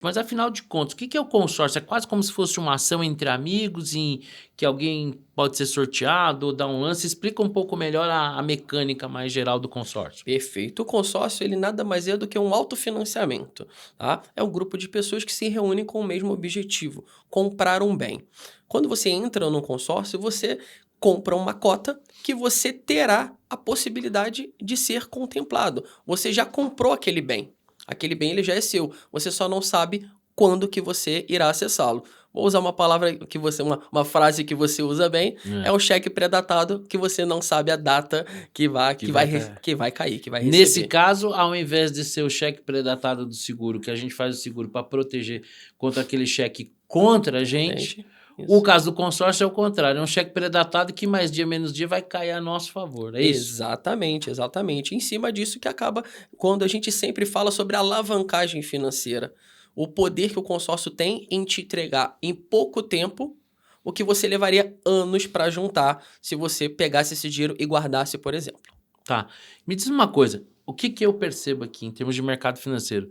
Mas afinal de contas, o que que é o consórcio? É quase como se fosse uma ação entre amigos em que alguém pode ser sorteado ou dar um lance. Explica um pouco melhor a mecânica mais geral do consórcio. Perfeito. O consórcio, ele nada mais é do que um autofinanciamento, tá? É um grupo de pessoas que se reúnem com o mesmo objetivo, comprar um bem. Quando você entra no consórcio, você compra uma cota que você terá a possibilidade de ser contemplado. Você já comprou aquele bem. Aquele bem ele já é seu. Você só não sabe quando que você irá acessá-lo. Vou usar uma palavra que você, uma frase que você usa bem, é É, um cheque pré-datado que você não sabe a data que vai que que vai vai re cair. que vai cair, que vai Nesse receber. caso, ao invés de ser o cheque predatado do seguro, que a gente faz o seguro para proteger contra aquele cheque contra a gente, Entende? o Isso. caso do consórcio é o contrário, é um cheque predatado que mais dia menos dia vai cair a nosso favor, é isso? Exatamente, exatamente. Em cima disso que acaba quando a gente sempre fala sobre alavancagem financeira. O poder que o consórcio tem em te entregar em pouco tempo o que você levaria anos para juntar se você pegasse esse dinheiro e guardasse, por exemplo. Tá. Me diz uma coisa, o que que eu percebo aqui em termos de mercado financeiro?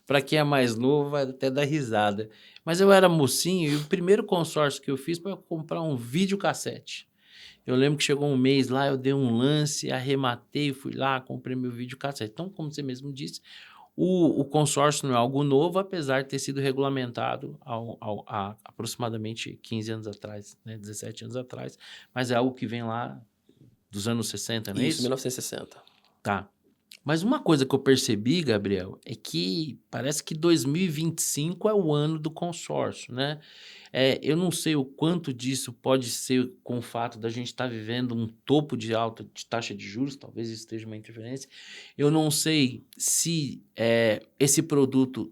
Para quem é mais novo vai até dar risada, mas eu era mocinho e o primeiro consórcio que eu fiz foi comprar um videocassete. Eu lembro que chegou um mês lá, eu dei um lance, arrematei, fui lá, comprei meu videocassete. Então, como você mesmo disse, o consórcio não é algo novo, apesar de ter sido regulamentado há aproximadamente 15 anos atrás, né, 17 anos atrás, mas é algo que vem lá dos anos 60, não é Isso, isso? 1960. Tá. Mas uma coisa que eu percebi, Gabriel, é que parece que 2025 é o ano do consórcio, né? Eu não sei o quanto disso pode ser com o fato da gente estar vivendo um topo de alta de taxa de juros, talvez isso esteja uma interferência. Eu não sei se esse produto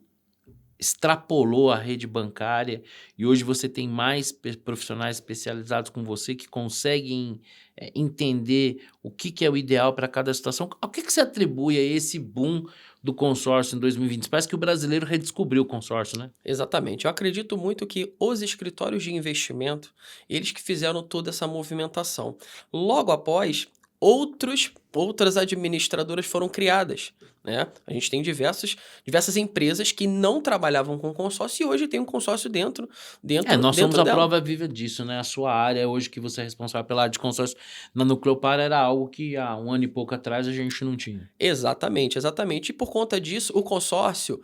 extrapolou a rede bancária e hoje você tem mais profissionais especializados com você que conseguem entender o que que é o ideal para cada situação. Ao que você atribui a esse boom do consórcio em 2020? Parece que o brasileiro redescobriu o consórcio, né? Exatamente. Eu acredito muito que os escritórios de investimento, eles que fizeram toda essa movimentação. Logo após, outras administradoras foram criadas, né? A gente tem diversas empresas que não trabalhavam com consórcio e hoje tem um consórcio Nós somos dentro a dela. prova viva disso, né? A sua área, hoje que você é responsável pela área de consórcio na Nucleopar, era algo que há um ano e pouco atrás a gente não tinha. Exatamente, exatamente. E por conta disso, o consórcio,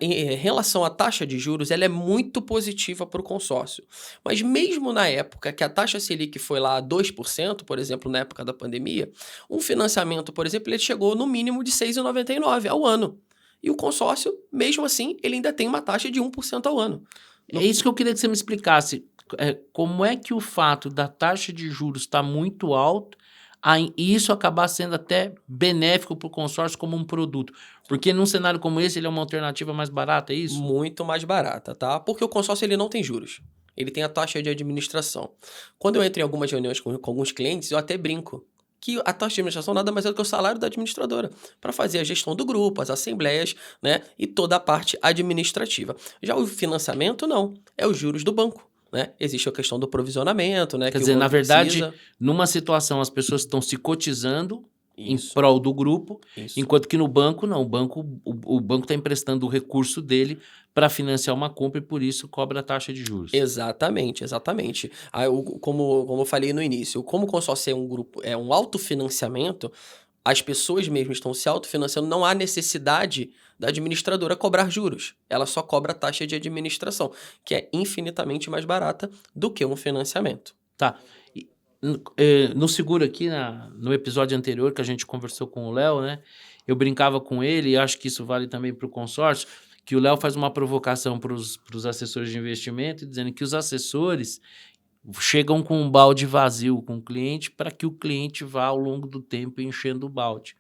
em relação à taxa de juros, ela é muito positiva para o consórcio. Mas mesmo na época que a taxa Selic foi lá a 2%, por exemplo, na época da pandemia, um financiamento, por exemplo, ele chegou no mínimo de 6,99 ao ano. E o consórcio, mesmo assim, ele ainda tem uma taxa de 1% ao ano. É No- isso que eu queria que você me explicasse. Como é que o fato da taxa de juros estar muito alto, e isso acabar sendo até benéfico para o consórcio como um produto? Porque num cenário como esse, ele é uma alternativa mais barata, é isso? Muito mais barata, tá? Porque o consórcio ele não tem juros. Ele tem a taxa de administração. Quando eu entro em algumas reuniões com alguns clientes, eu até brinco que a taxa de administração nada mais é do que o salário da administradora, para fazer a gestão do grupo, as assembleias, né, e toda a parte administrativa. Já o financiamento não, é os juros do banco, né? Existe a questão do provisionamento, né, Quer que o dizer, na banco verdade, precisa. numa situação as pessoas estão se cotizando em Isso, prol do grupo, isso. enquanto que no banco não, o banco está emprestando o recurso dele para financiar uma compra e por isso cobra a taxa de juros. Exatamente, exatamente. Como eu falei no início, como o consórcio é um grupo, é um autofinanciamento, as pessoas mesmo estão se autofinanciando, não há necessidade da administradora cobrar juros. Ela só cobra a taxa de administração, que é infinitamente mais barata do que um financiamento. Tá. E, no seguro aqui, no episódio anterior que a gente conversou com o Léo, né? Eu brincava com ele, e acho que isso vale também para o consórcio, que o Léo faz uma provocação para os assessores de investimento, dizendo que os assessores chegam com um balde vazio com o cliente para que o cliente vá ao longo do tempo enchendo o balde.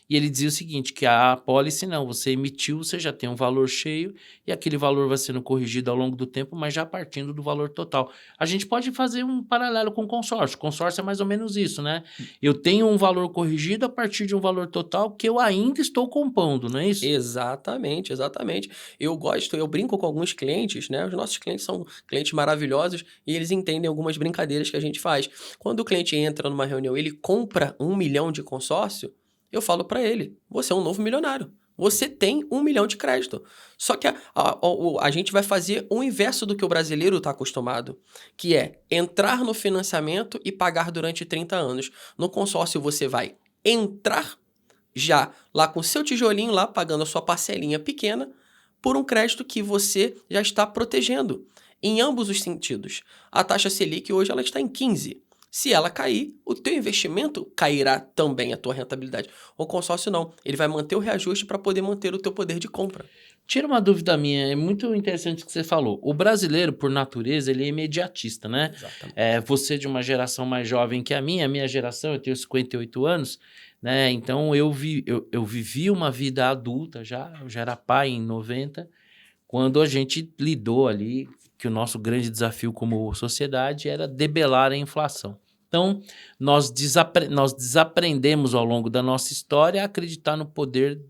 E ele dizia o seguinte, que a apólice não, você emitiu, você já tem um valor cheio e aquele valor vai sendo corrigido ao longo do tempo, mas já partindo do valor total. A gente pode fazer um paralelo com o consórcio. O consórcio é mais ou menos isso, né? Eu tenho um valor corrigido a partir de um valor total que eu ainda estou compondo, não é isso? Exatamente, exatamente. Eu brinco com alguns clientes, né? Os nossos clientes são clientes maravilhosos e eles entendem algumas brincadeiras que a gente faz. Quando o cliente entra numa reunião, ele compra 1 milhão de consórcio, eu falo para ele: você é um novo milionário. você tem 1 milhão de crédito. Só que a gente vai fazer o inverso do que o brasileiro está acostumado, que é entrar no financiamento e pagar durante 30 anos. No consórcio, você vai entrar já lá com o seu tijolinho lá, pagando a sua parcelinha pequena, por um crédito que você já está protegendo. Em ambos os sentidos. A taxa Selic hoje ela está em 15. Se ela cair, o teu investimento cairá também, a tua rentabilidade. O consórcio não. Ele vai manter o reajuste para poder manter o teu poder de compra. Tira uma dúvida minha, é muito interessante o que você falou. O brasileiro, por natureza, ele é imediatista, né? Exatamente. Você de uma geração mais jovem que a minha geração, eu tenho 58 anos, né? Então eu vivi uma vida adulta já, eu já era pai em 90, quando a gente lidou ali, que o nosso grande desafio como sociedade era debelar a inflação. Então, nós desaprendemos ao longo da nossa história a acreditar no poder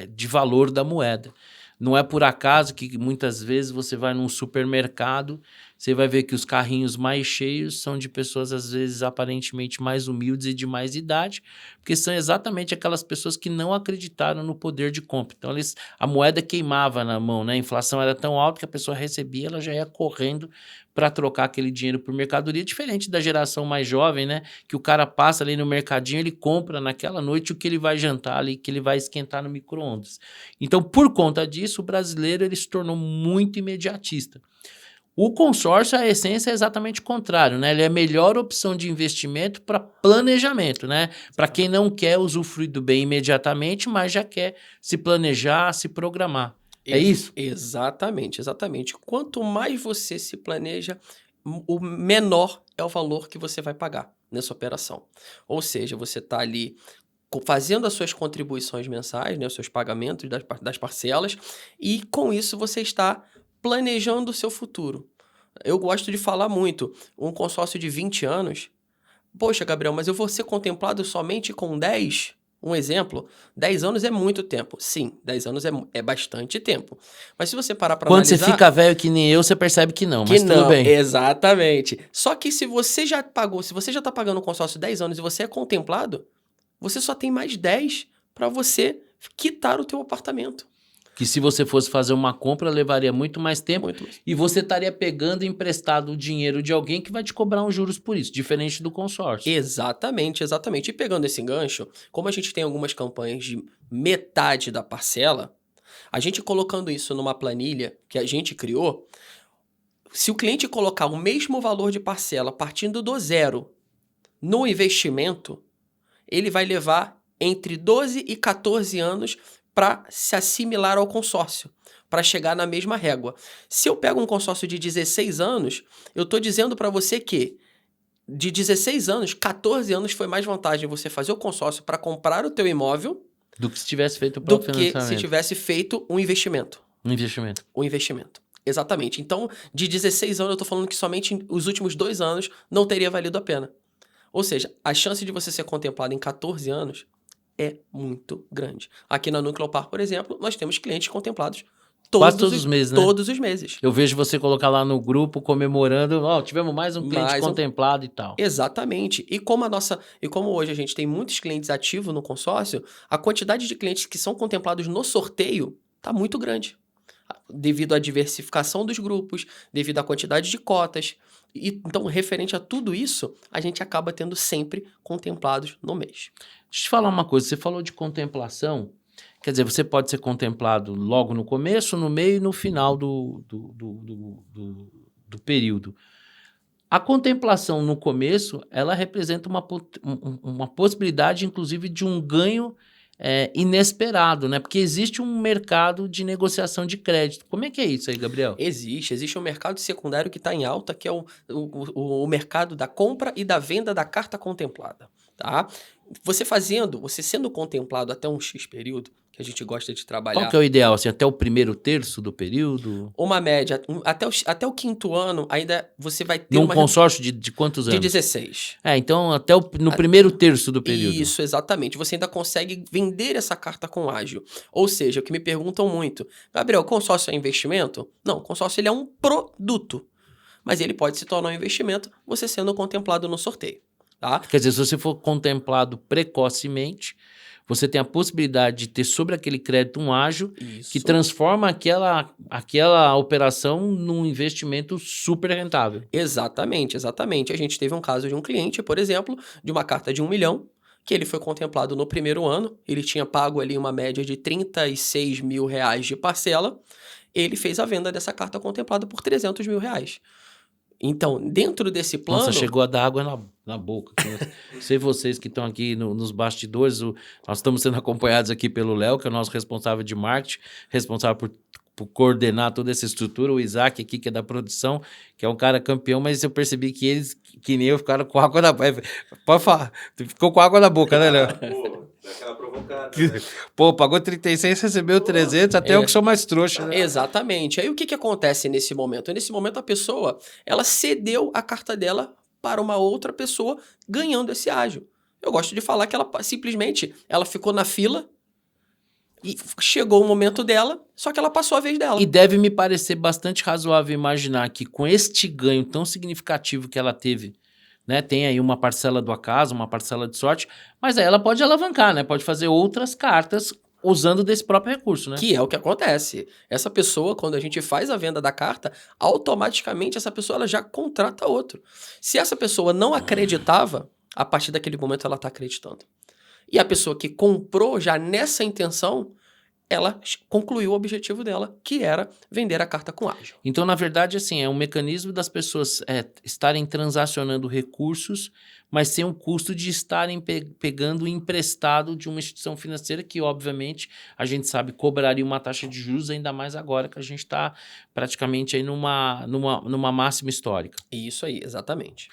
de valor da moeda. Não é por acaso que muitas vezes você vai num supermercado, você vai ver que os carrinhos mais cheios são de pessoas, às vezes, aparentemente mais humildes e de mais idade, porque são exatamente aquelas pessoas que não acreditaram no poder de compra. Então, a moeda queimava na mão, né? A inflação era tão alta que a pessoa recebia, ela já ia correndo para trocar aquele dinheiro por mercadoria, diferente da geração mais jovem, né? Que o cara passa ali no mercadinho, ele compra naquela noite o que ele vai jantar ali, que ele vai esquentar no micro-ondas. Então, por conta disso, o brasileiro ele se tornou muito imediatista. O consórcio, a essência é exatamente o contrário, né? Ele é a melhor opção de investimento para planejamento, né? Para quem não quer usufruir do bem imediatamente, mas já quer se planejar, se programar. É isso? Exatamente, exatamente. Quanto mais você se planeja, o menor é o valor que você vai pagar nessa operação. Ou seja, você está ali fazendo as suas contribuições mensais, né, os seus pagamentos das parcelas, e com isso você está planejando o seu futuro. Eu gosto de falar muito, um consórcio de 20 anos, poxa, Gabriel, mas eu vou ser contemplado somente com 10? Um exemplo, 10 anos é muito tempo. Sim, 10 anos é bastante tempo. Mas se você parar para Quando você analisar... fica velho que nem eu, você percebe que não, mas tudo não, bem. exatamente. Só que se você já pagou, se você já está pagando um consórcio 10 anos e você é contemplado, você só tem mais 10 para você quitar o teu apartamento. Que se você fosse fazer uma compra, levaria muito mais tempo Muito mais. e você estaria pegando emprestado o dinheiro de alguém que vai te cobrar uns juros por isso, diferente do consórcio. Exatamente, exatamente. E pegando esse gancho, como a gente tem algumas campanhas de metade da parcela, a gente colocando isso numa planilha que a gente criou, se o cliente colocar o mesmo valor de parcela partindo do zero no investimento, ele vai levar entre 12 e 14 anos para se assimilar ao consórcio, para chegar na mesma régua. Se eu pego um consórcio de 16 anos, eu estou dizendo para você que de 16 anos, 14 anos foi mais vantagem você fazer o consórcio para comprar o teu imóvel Do que se tivesse feito o do próprio que se financiamento. tivesse feito um investimento. Um investimento. O investimento. Exatamente. Então, de 16 anos, eu estou falando que somente os últimos 2 anos não teria valido a pena. Ou seja, a chance de você ser contemplado em 14 anos é muito grande. Aqui na Nucleopar, por exemplo, nós temos clientes contemplados Quase todos os meses, né? todos os meses. Eu vejo você colocar lá no grupo comemorando, ó, tivemos mais um cliente contemplado e tal. Exatamente. E como hoje a gente tem muitos clientes ativos no consórcio, a quantidade de clientes que são contemplados no sorteio está muito grande. Devido à diversificação dos grupos, devido à quantidade de cotas. E, então, referente a tudo isso, a gente acaba tendo sempre contemplados no mês. Deixa eu te falar uma coisa, você falou de contemplação, quer dizer, você pode ser contemplado logo no começo, no meio e no final do período. A contemplação no começo, ela representa uma possibilidade, inclusive, de um ganho inesperado, né? Porque existe um mercado de negociação de crédito. Como é que é isso aí, Gabriel? Existe um mercado secundário que está em alta, que é o mercado da compra e da venda da carta contemplada, tá? Você sendo contemplado até um X período, que a gente gosta de trabalhar... Qual que é o ideal? Assim, até o primeiro terço do período? Uma média, até o 5º ano, ainda você vai ter Num consórcio de quantos anos? de 16. Então até no primeiro terço do período. Isso, exatamente. Você ainda consegue vender essa carta com ágio. Ou seja, o que me perguntam muito, Gabriel, consórcio é investimento? Não, consórcio ele é um produto, mas ele pode se tornar um investimento você sendo contemplado no sorteio. Tá? Quer dizer, se você for contemplado precocemente, você tem a possibilidade de ter sobre aquele crédito um ágio que Isso. transforma aquela operação num investimento super rentável. Exatamente, exatamente. A gente teve um caso de um cliente, por exemplo, de uma carta de 1 milhão, que ele foi contemplado no primeiro ano, ele tinha pago ali uma média de R$ 36 mil de parcela, ele fez a venda dessa carta contemplada por R$ 300 mil. Então, dentro desse plano... Nossa, chegou a dar água na boca. Não sei vocês que estão aqui nos bastidores, nós estamos sendo acompanhados aqui pelo Léo, que é o nosso responsável de marketing, responsável por coordenar toda essa estrutura, o Isaac aqui, que é da produção, que é um cara campeão, mas eu percebi que eles, que nem eu, ficaram com água na boca. Pode falar, tu ficou com água na boca, né, Léo? Pô, daquela provocada, né? Pô, pagou 36, recebeu 300, até eu que sou mais trouxa, né? Exatamente. Aí o que acontece nesse momento? Nesse momento a pessoa, ela cedeu a carta dela para uma outra pessoa, ganhando esse ágio. Eu gosto de falar que ela simplesmente ela ficou na fila e chegou o momento dela, só que ela passou a vez dela. E deve me parecer bastante razoável imaginar que com este ganho tão significativo que ela teve, né, tem aí uma parcela do acaso, uma parcela de sorte, mas aí ela pode alavancar, né? Pode fazer outras cartas usando desse próprio recurso, né? Que é o que acontece. Essa pessoa, quando a gente faz a venda da carta, automaticamente essa pessoa ela já contrata outro. Se essa pessoa não acreditava, a partir daquele momento ela está acreditando. E a pessoa que comprou já nessa intenção, ela concluiu o objetivo dela, que era vender a carta com ágio. Então, na verdade, assim, é um mecanismo das pessoas estarem transacionando recursos, mas sem o custo de estarem pegando emprestado de uma instituição financeira que, obviamente, a gente sabe cobraria uma taxa de juros, ainda mais agora que a gente está praticamente aí numa máxima histórica. Isso aí, exatamente.